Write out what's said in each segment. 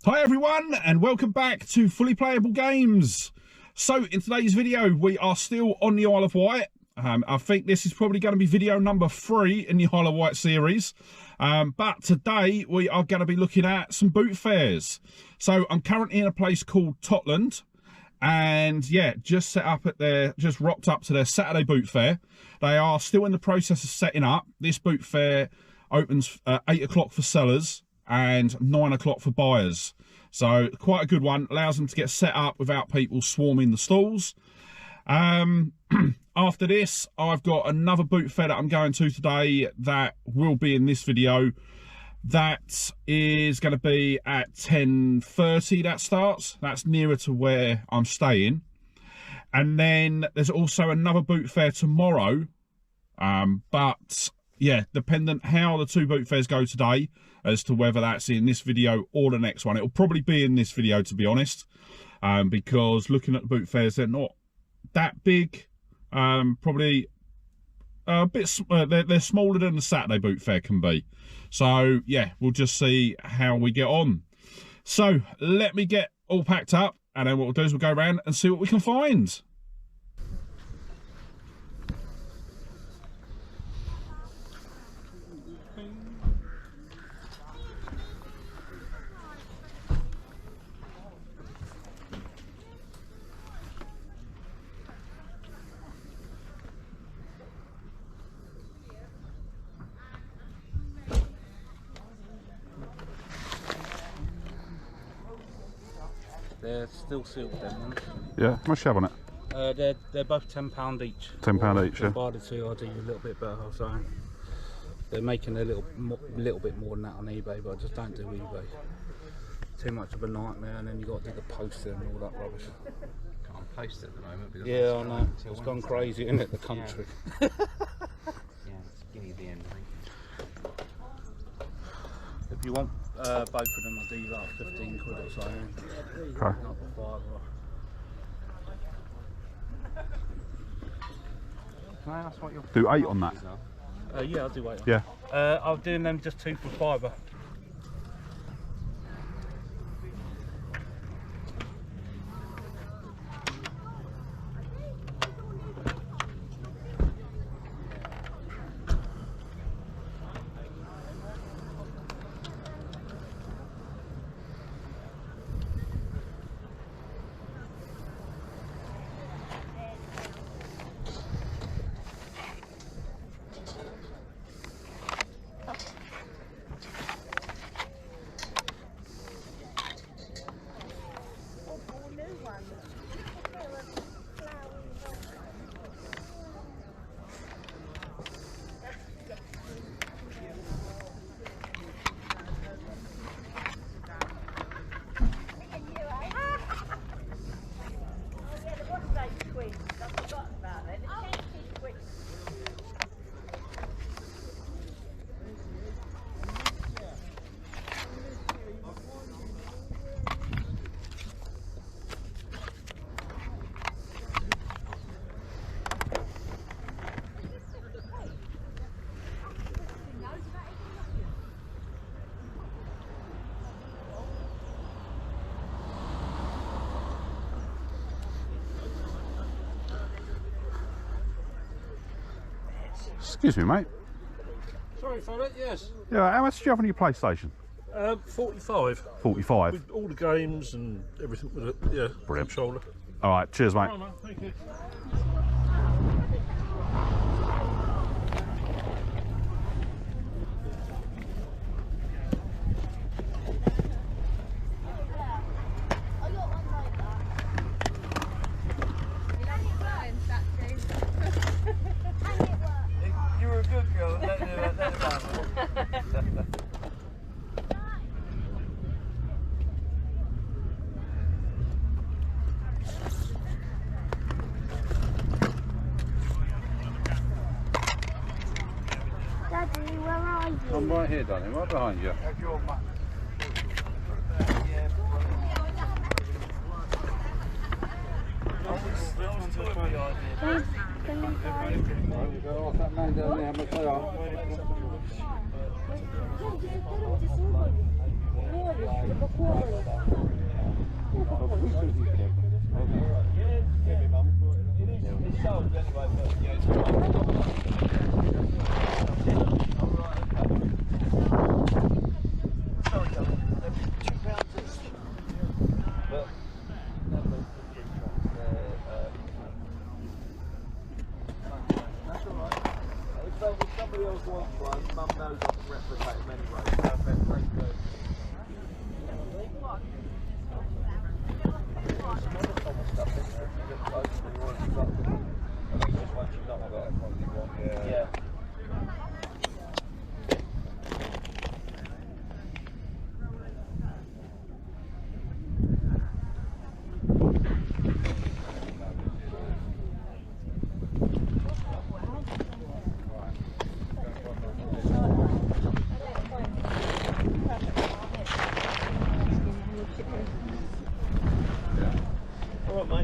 Hi everyone, and welcome back to Fully Playable Games. So in today's video we are still on the Isle of Wight. I think this is probably going to be video number 3 in the Isle of Wight series, but today we are going to be looking at some boot fairs. So I'm currently in a place called 𝙤𝙤𝙤𝙤, and yeah, just rocked up to their Saturday boot fair. They are still in the process of setting up. This boot fair opens at 8 o'clock for sellers and 9 o'clock for buyers, so quite a good one. Allows them to get set up without people swarming the stalls. After this, I've got another boot fair that I'm going to today that will be in this video. That is going to be at 10:30. That starts. That's nearer to where I'm staying. And then there's also another boot fair tomorrow, but yeah, dependent how the 2 boot fairs go today as to whether that's in this video or the next one. It'll probably be in this video, to be honest, because looking at the boot fairs, they're not that big. Probably a bit they're smaller than the Saturday boot fair can be. So yeah, we'll just see how we get on. So let me get all packed up, and then what we'll do is we'll go around and see what we can find. They're still sealed, them ones. Yeah, how much you have on it? They're both £10 each. £10 each, yeah. Buy the 2, I'll do you a little bit better. So they're making a little bit more than that on eBay, but I just don't do eBay. Too much of a nightmare, and then you got to do the posting and all that rubbish. Can't post at the moment. Because yeah, I know. It's gone crazy, isn't it, the country? Yeah, it's beginning of the end, I think. If you want both of them, I'll do you like 15 quid or so. Okay. Not the 5. Can I ask what your Do 8 on that? Yeah, I'll do 8. Yeah. I'm doing them just 2 for £5. Excuse me, mate. Sorry, fella, yes. Yeah, how much do you have on your PlayStation? 45. 45. With all the games and everything with it, yeah. Brilliant. Controller. All right, cheers, mate. Oh, man, thank you. You were a good girl. Let it Daddy, where are you? I'm right here, darling, right behind you. Can we find? What's that man down there? How much they are? No, just put them to someone. Really, the quarterly.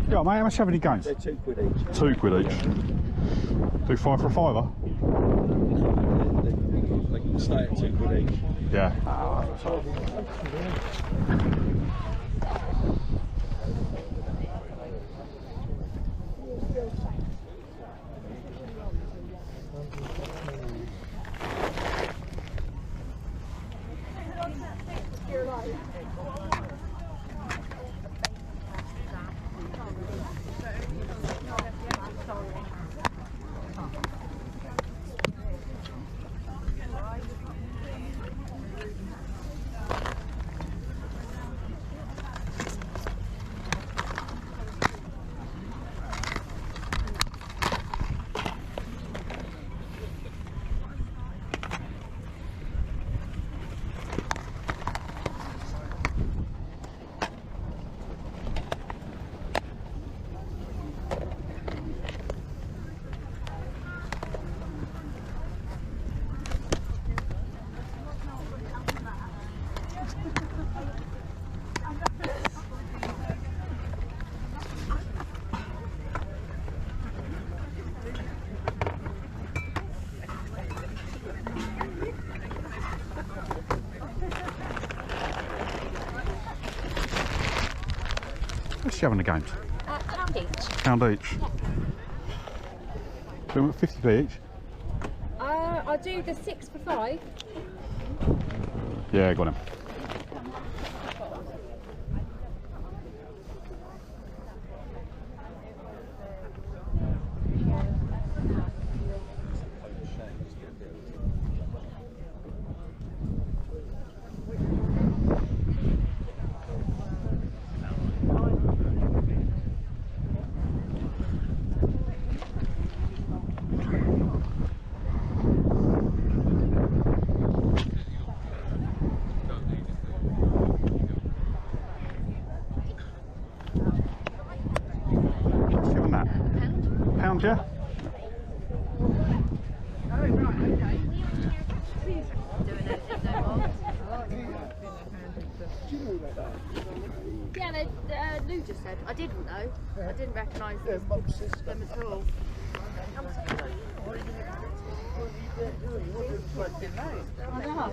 Yeah, mate, how much have any games? They're £2 each. £2 each. Do 5 for a fiver? They can stay at £2 each. Yeah. What's she having the games? £1 each. £1 each. Do them at 50p each? I'll do the 6 for 5. Yeah, got him. £1, yeah? Yeah, Lou just said. I didn't know. I didn't recognise them at all. I know.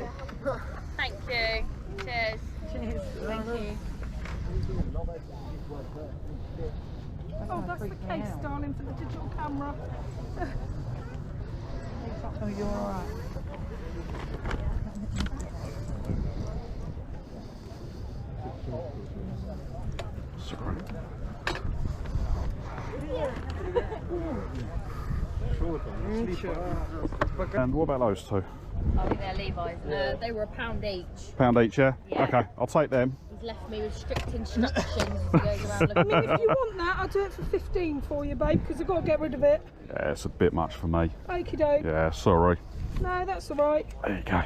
Thank you. Cheers. Cheers. Thank you. Oh, that's the case, darling, for the digital camera. Oh, you're alright. Sorry. And what about those two? I think they're Levi's. They were £1 each. £1 each, yeah? Yeah. Okay, I'll take them. He's left me with strict instructions as he goes around looking. I mean, if you want that, I'll do it for 15 for you, babe, because I've got to get rid of it. Yeah, it's a bit much for me. Okie doke. Yeah, sorry. No, that's all right. There you go.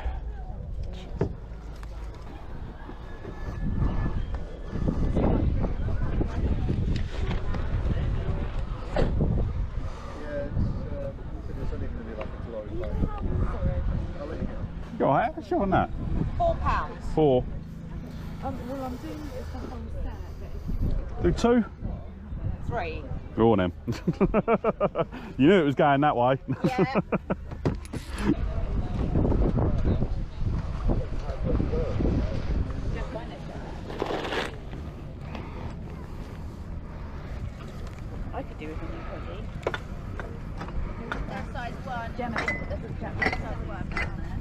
Go on, how much you on that? £4. 4. Well, I'm doing it if I'm sad, Do 2? 3. Go on then. You knew it was going that way. Yeah. I could do with a new hoodie. size one. Gemma. There's a size one down there.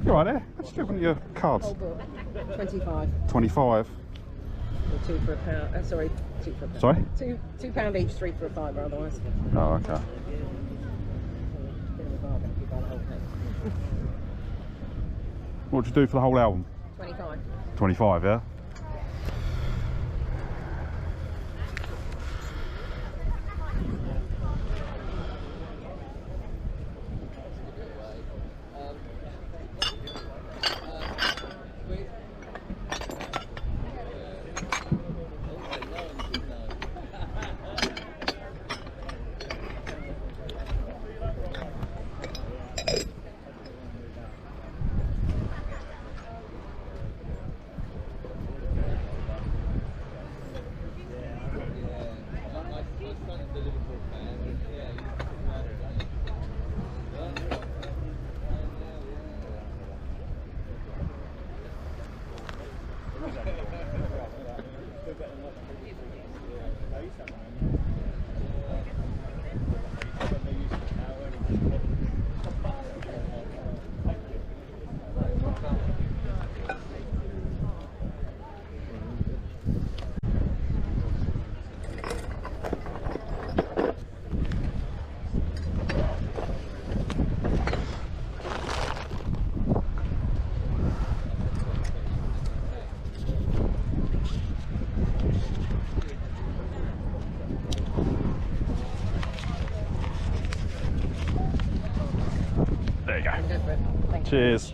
You alright there? Let's look at your cards. 25. 25. Or £2 for a pound. Sorry, £2 for a pound. Sorry? £2 each, 3 for a fiver otherwise. Oh, okay. Bit of a bargain if you buy the whole thing. What would you do for the whole album? 25. 25, yeah? There you go. Cheers.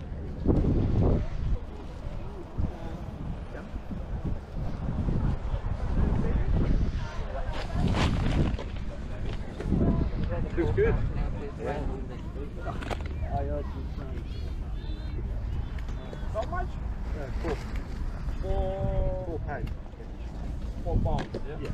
Feels good. Not much? Yeah, £4 £4. Yeah.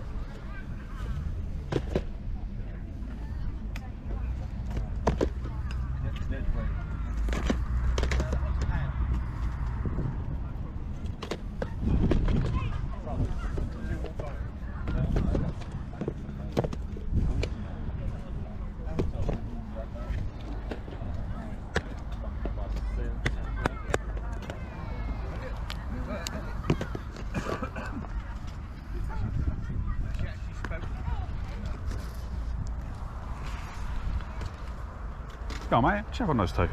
Go on, mate. Check on those two.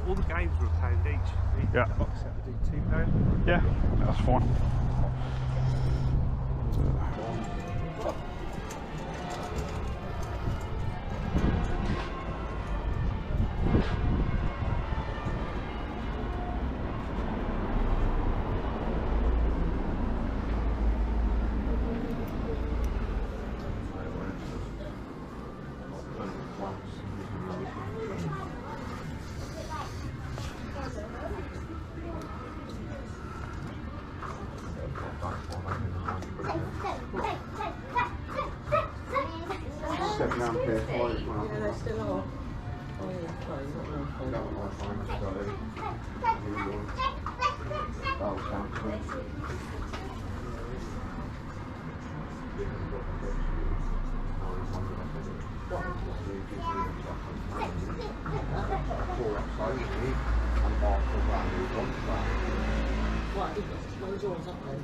All the games were £1 each. Yeah. The box set would do £2. Yeah, that's fine. Yeah, they still are. Oh, yeah, sorry, not What? When's yours up then?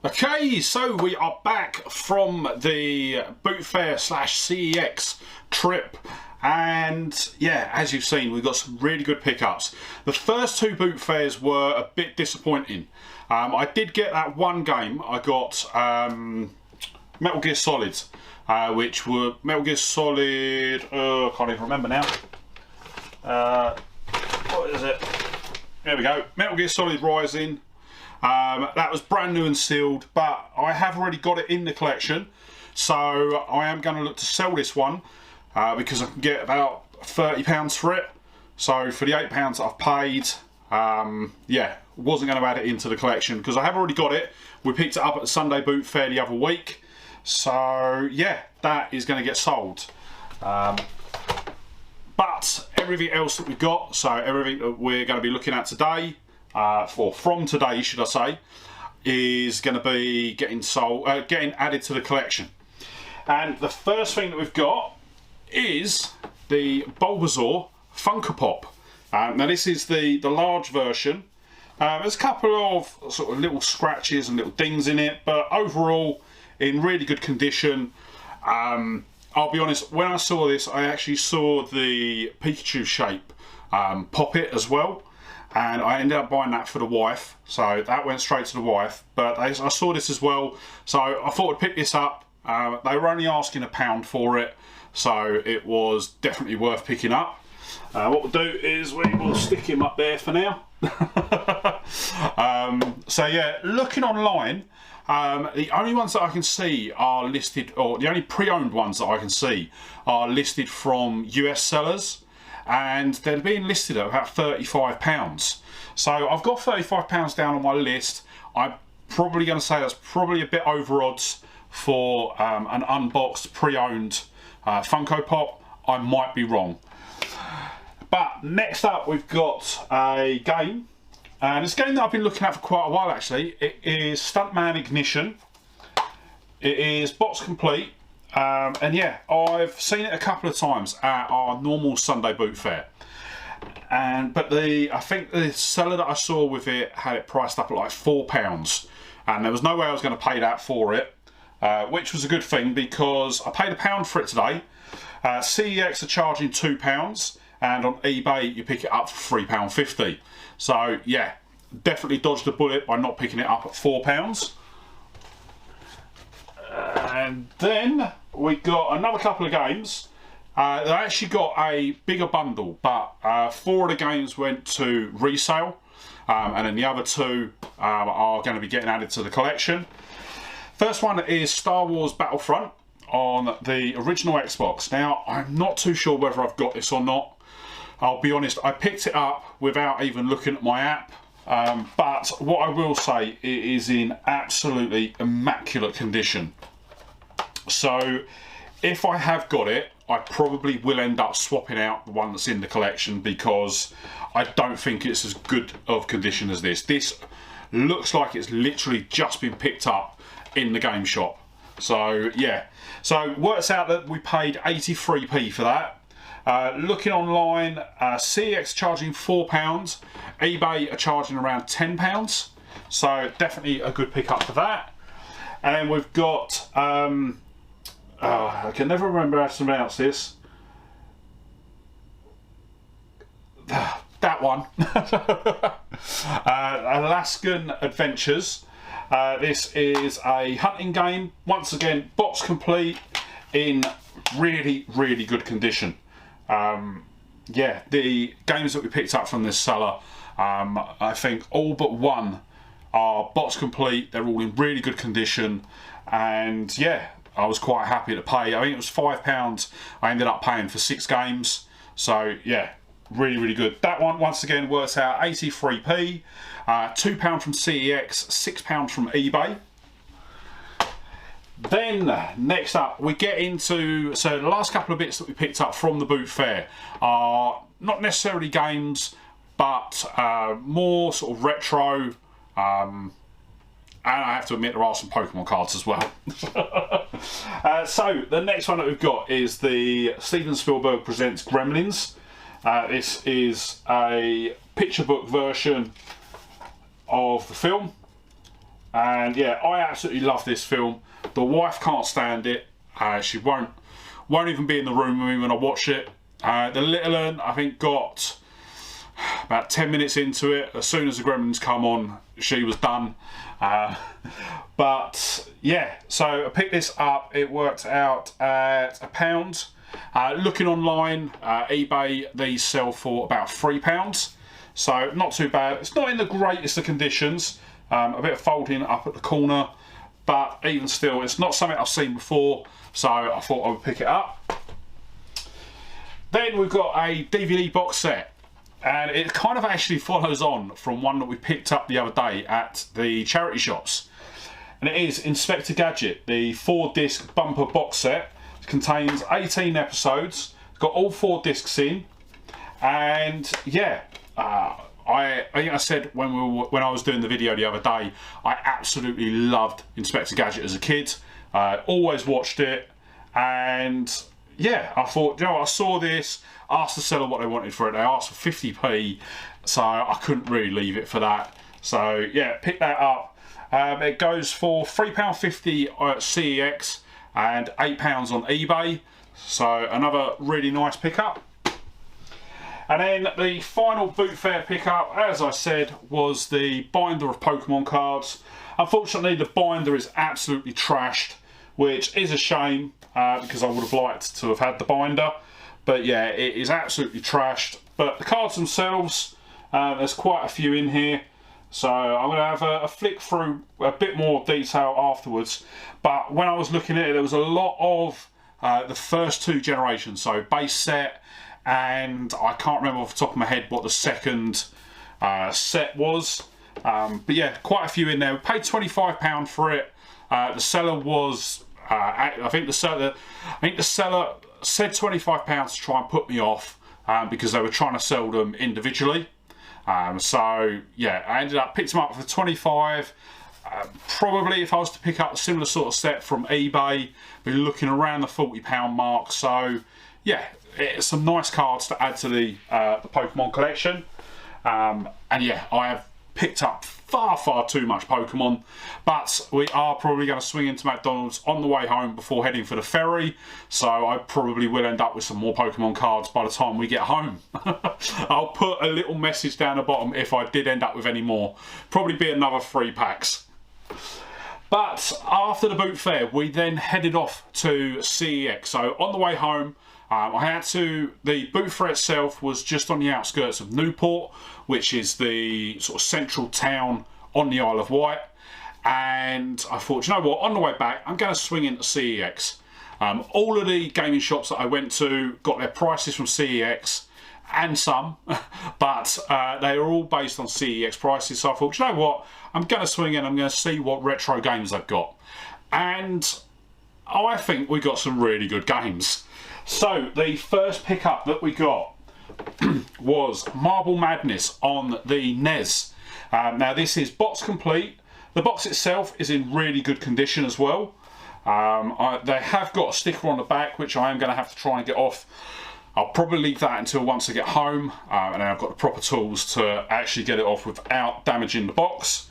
Okay, so we are back from the boot fair / CEX trip, and yeah, as you've seen, we've got some really good pickups. The first two boot fairs were a bit disappointing. I did get that one game. I got Metal Gear Solid, which were Metal Gear Solid, I can't even remember now. What is it? There we go, Metal Gear Solid Rising. That was brand new and sealed, but I have already got it in the collection, so I am going to look to sell this one because I can get about £30 for it. So for the £8 that I've paid, yeah, wasn't going to add it into the collection because I have already got it. We picked it up at the Sunday boot fair the other week, so yeah, that is going to get sold. But everything else that we've got, so everything that we're going to be looking at today, or from today should I say, is going to be getting sold, getting added to the collection. And the first thing that we've got is the 𝙂𝙤𝙤𝙙 Funko Pop. Now this is the large version. There's a couple of sort of little scratches and little dings in it, but overall in really good condition. I'll be honest, when I saw this, I actually saw the Pikachu shape pop it as well. And I ended up buying that for the wife, so that went straight to the wife. But I saw this as well, so I thought I'd pick this up. They were only asking £1 for it, so it was definitely worth picking up. What we'll do is we will stick him up there for now. So yeah, looking online, the only ones that I can see are listed, or the only pre-owned ones that I can see are listed from US sellers. And they're being listed at about £35. So I've got £35 down on my list. I'm probably going to say that's probably a bit over odds for an unboxed, pre-owned Funko Pop. I might be wrong. But next up we've got a game. And it's a game that I've been looking at for quite a while actually. It is Stuntman Ignition. It is box complete. And yeah, I've seen it a couple of times at our normal Sunday boot fair, but I think the seller that I saw with it had it priced up at like £4, and there was no way I was going to pay that for it, which was a good thing because I paid £1 for it today. CEX are charging £2, and on eBay you pick it up for £3.50. So yeah, definitely dodged a bullet by not picking it up at £4. And then we got another couple of games. They actually got a bigger bundle, but 4 of the games went to resale, and then the other 2 are going to be getting added to the collection. First one is Star Wars Battlefront on the original Xbox. Now, I'm not too sure whether I've got this or not. I'll be honest, I picked it up without even looking at my app. But what I will say, it is in absolutely immaculate condition. So if I have got it, I probably will end up swapping out the one that's in the collection because I don't think it's as good of condition as this. This looks like it's literally just been picked up in the game shop. So yeah, so it works out that we paid 83p for that. Looking online, 𝙂𝙤𝙤𝙤 charging £4, eBay are charging around £10, so definitely a good pick up for that. And then we've got, I can never remember how to pronounce this, that one, 𝙒𝙤𝙤𝙧𝙨. This is a hunting game, once again box complete, in really good condition. Yeah, the games that we picked up from this seller, I think all but one are box complete. They're all in really good condition, and yeah, I was quite happy to pay. I think it was £5 I ended up paying for 6 games, so yeah, really good. That one once again works out 83p, £2 from CEX, £6 from eBay. Then next up we get into, so the last couple of bits that we picked up from the boot fair are not necessarily games, but more sort of retro, and I have to admit there are some Pokemon cards as well. So the next one that we've got is the Steven Spielberg Presents Gremlins. This is a picture book version of the film, and yeah, I absolutely love this film. The wife can't stand it. She won't even be in the room with me when I watch it. The little one, I think, got about 10 minutes into it. As soon as the Gremlins come on, she was done. But yeah, so I picked this up. It worked out at £1. Looking online, eBay, these sell for about £3. So not too bad. It's not in the greatest of conditions. A bit of folding up at the corner, but even still, it's not something I've seen before, so I thought I would pick it up. Then we've got a DVD box set, and it kind of actually follows on from one that we picked up the other day at the charity shops. And it is Inspector Gadget, the 4-disc bumper box set. It contains 18 episodes. It's got all 4 discs in, and yeah, I think I said when I was doing the video the other day, I absolutely loved Inspector Gadget as a kid. Always watched it, and yeah, I thought, you know, I saw this, asked the seller what they wanted for it. They asked for 50p, so I couldn't really leave it for that. So yeah, pick that up. It goes for £3.50 at CEX and £8 on eBay. So another really nice pickup. And then the final boot fair pickup, as I said, was the binder of Pokemon cards. Unfortunately, the binder is absolutely trashed, which is a shame, because I would have liked to have had the binder. But yeah, it is absolutely trashed. But the cards themselves, there's quite a few in here. So I'm going to have a flick through a bit more detail afterwards. But when I was looking at it, there was a lot of the first 2 generations, so base set, and I can't remember off the top of my head what the second set was. But yeah, quite a few in there. We paid £25 for it. The seller was, I think the seller said £25 to try and put me off, because they were trying to sell them individually. So yeah, I ended up picked them up for 25. Probably if I was to pick up a similar sort of set from eBay, be looking around the £40 mark. So yeah, it's some nice cards to add to the Pokemon collection. And yeah, I have picked up far too much Pokemon, but we are probably going to swing into McDonald's on the way home before heading for the ferry, so I probably will end up with some more Pokemon cards by the time we get home. I'll put a little message down the bottom if I did end up with any more. Probably be another 3 packs. But after the boot fair, we then headed off to CEX. So on the way home, the boot fair itself was just on the outskirts of Newport, which is the sort of central town on the Isle of Wight. And I thought, you know what, on the way back, I'm going to swing into CEX. All of the gaming shops that I went to got their prices from CEX, and some, but they are all based on CEX prices. So I thought, you know what, I'm going to swing in, I'm going to see what retro games they've got. And I think we got some really good games. So the first pickup that we got was Marble Madness on the NES. Now this is box complete. The box itself is in really good condition as well. They have got a sticker on the back, which I am going to have to try and get off I'll probably leave that until once I get home and then I've got the proper tools to actually get it off without damaging the box.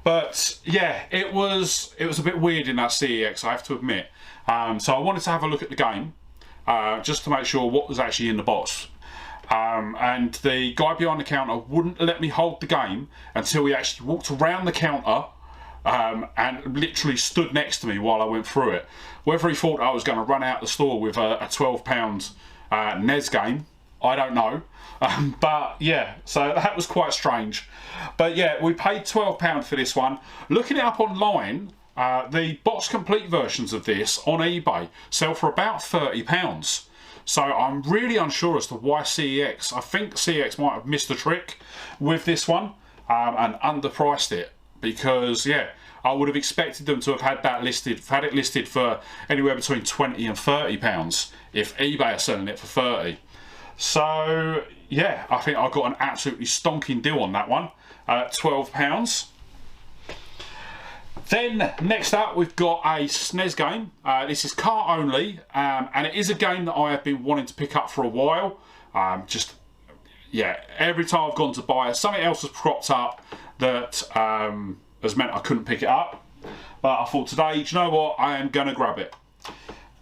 But yeah, it was a bit weird in that CEX, I have to admit. So I wanted to have a look at the game just to make sure what was actually in the box. And the guy behind the counter wouldn't let me hold the game until he actually walked around the counter and literally stood next to me while I went through it. Whether he thought I was going to run out the store with a £12 NES game, I don't know. But yeah, so that was quite strange. But yeah, we paid £12 for this one. Looking it up online, the box complete versions of this on eBay sell for about £30. So I'm really unsure as to why CEX, I think CEX might have missed the trick with this one and underpriced it, because yeah, I would have expected them to have had that listed, had it listed for anywhere between £20 and £30 if eBay are selling it for 30. So yeah, I think I got an absolutely stonking deal on that one, £12. Then next up we've got a SNES game. This is cart only, and it is a game that I have been wanting to pick up for a while. Just yeah, every time I've gone to buy it, something else has cropped up that has meant I couldn't pick it up. But I thought today, do you know what, I am going to grab it.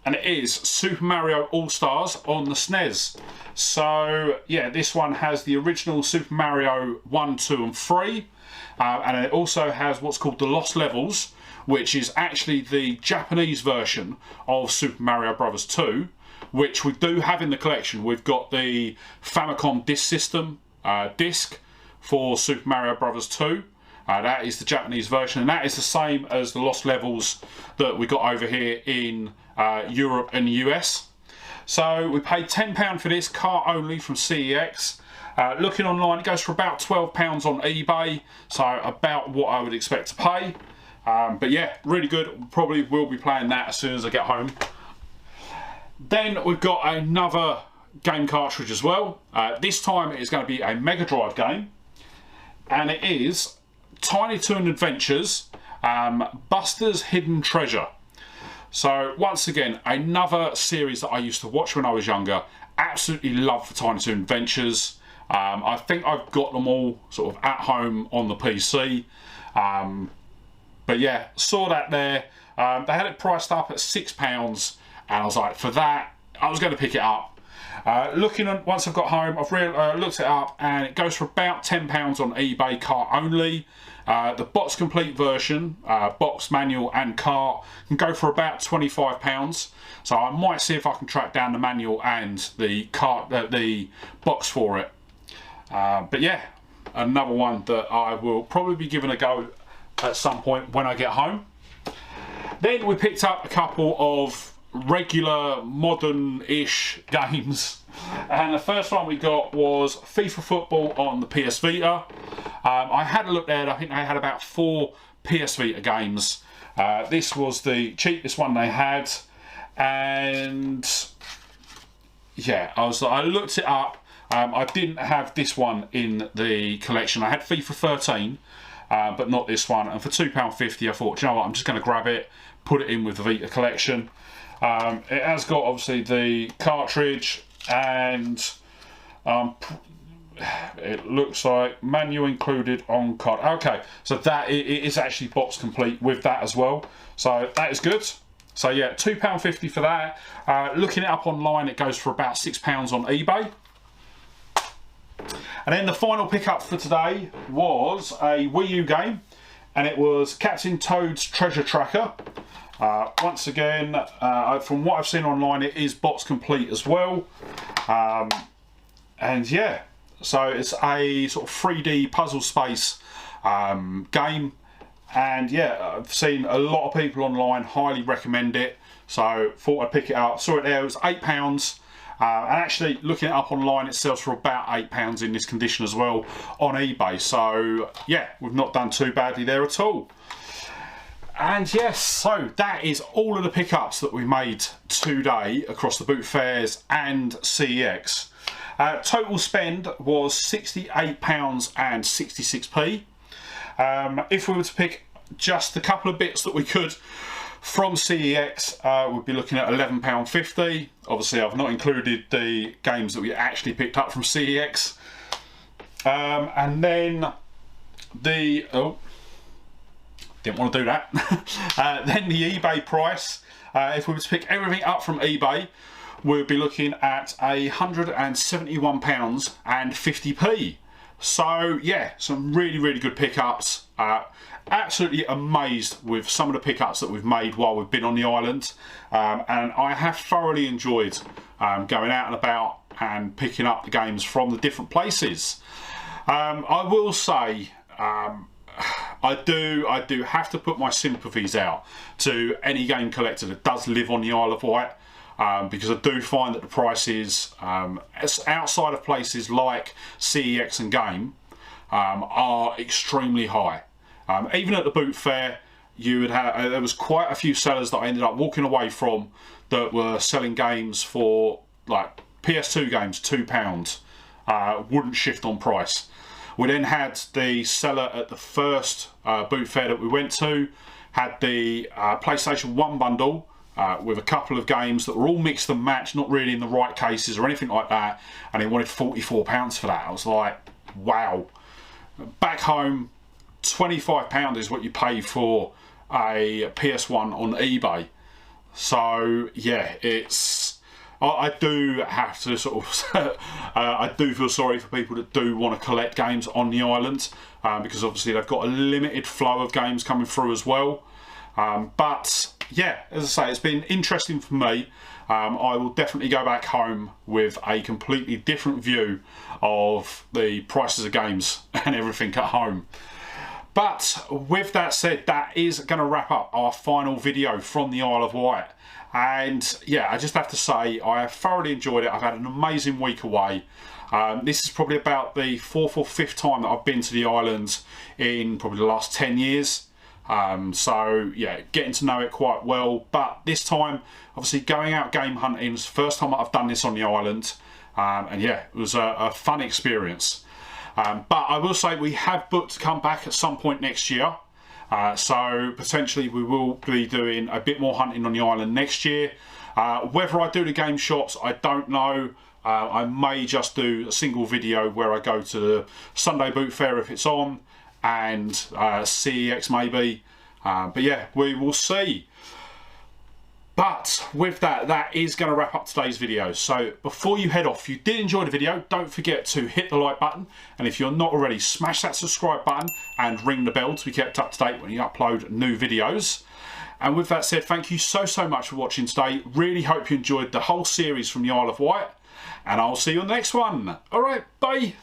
And it is Super Mario All-Stars on the SNES. So yeah, this one has the original Super Mario 1, 2 and 3. And it also has what's called the Lost Levels, which is actually the Japanese version of Super Mario Bros. 2, which we do have in the collection. We've got the Famicom Disk System disc for Super Mario Bros. 2. That is the Japanese version, and that is the same as the Lost Levels that we got over here in Europe and the US. So we paid £10 for this, cart only, from CEX. Looking online, it goes for about £12 on eBay, so about what I would expect to pay. But yeah, really good. Probably will be playing that as soon as I get home. Then we've got another game cartridge as well. This time it is going to be a Mega Drive game, and it is Tiny Toon Adventures, Buster's Hidden Treasure. So once again, another series that I used to watch when I was younger. Absolutely love the Tiny Toon Adventures. I think I've got them all sort of at home on the PC. But yeah, saw that there. They had it priced up at £6, and I was like, for that, I was going to pick it up. Looking on, once I've got home, I've looked it up, and it goes for about £10 on eBay, cart only. The box complete version, box, manual and cart, can go for about £25. So I might see if I can track down the manual and the cart, the box for it. But yeah, another one that I will probably be giving a go at some point when I get home. Then we picked up a couple of regular modern-ish games, and the first one we got was FIFA Football on the PS Vita. I had a look there, I think they had about 4 PS Vita games. This was the cheapest one they had, and yeah, I looked it up. I didn't have this one in the collection. I had FIFA 13, but not this one. And for £2.50, I thought, you know what, I'm just going to grab it, put it in with the Vita collection. It has got obviously the cartridge, and it looks like manual included on card. Okay, so that it is actually box complete with that as well. So that is good. So yeah, £2.50 for that. Looking it up online, it goes for about £6 on eBay. And then the final pickup for today was a Wii U game, and it was Captain Toad's Treasure Tracker. Once again, from what I've seen online, it is box complete as well. And yeah, so it's a sort of 3D puzzle space game. And yeah, I've seen a lot of people online highly recommend it. So thought I'd pick it up. Saw it there, it was £8. And actually, looking it up online, it sells for about £8 in this condition as well on eBay. So yeah, we've not done too badly there at all. And yes, so that is all of the pickups that we made today across the boot fairs and CEX. Total spend was £68.66. If we were to pick just a couple of bits that we could From CEX, we'll be looking at £11.50. Obviously, I've not included the games that we actually picked up from CEX. And then the, oh, didn't want to do that. Then the eBay price, if we were to pick everything up from eBay, we'll be looking at £171.50. So yeah, some really good pickups. Absolutely amazed with some of the pickups that we've made while we've been on the island, and I have thoroughly enjoyed going out and about and picking up the games from the different places. I will say, I do have to put my sympathies out to any game collector that does live on the Isle of Wight, because I do find that the prices outside of places like CEX and Game are extremely high. Even at the boot fair, you would have there was quite a few sellers that I ended up walking away from that were selling games for, like, PS2 games, £2, wouldn't shift on price. We then had the seller at the first boot fair that we went to, had the PlayStation 1 bundle with a couple of games that were all mixed and matched, not really in the right cases or anything like that, and he wanted £44 for that. I was like, wow. Back home, £25 is what you pay for a PS1 on eBay. So yeah, it's, I do have to sort of I do feel sorry for people that do want to collect games on the island, because obviously they've got a limited flow of games coming through as well. But yeah, as I say, it's been interesting for me. I will definitely go back home with a completely different view of the prices of games and everything at home. But with that said, that is going to wrap up our final video from the Isle of Wight. And yeah, I just have to say, I have thoroughly enjoyed it. I've had an amazing week away. This is probably about the 4th or 5th time that I've been to the islands in probably the last 10 years. So yeah, getting to know it quite well. But this time, obviously going out game hunting, was the first time that I've done this on the island. And yeah, it was a fun experience. But I will say we have booked to come back at some point next year. So potentially we will be doing a bit more hunting on the island next year. Whether I do the game shops, I don't know. I may just do a single video where I go to the Sunday boot fair if it's on, and CEX maybe. But yeah, we will see. But with that, that is going to wrap up today's video. So before you head off, if you did enjoy the video, don't forget to hit the like button. And if you're not already, smash that subscribe button and ring the bell to be kept up to date when you upload new videos. And with that said, thank you so much for watching today. Really hope you enjoyed the whole series from the Isle of Wight. And I'll see you on the next one. All right, bye.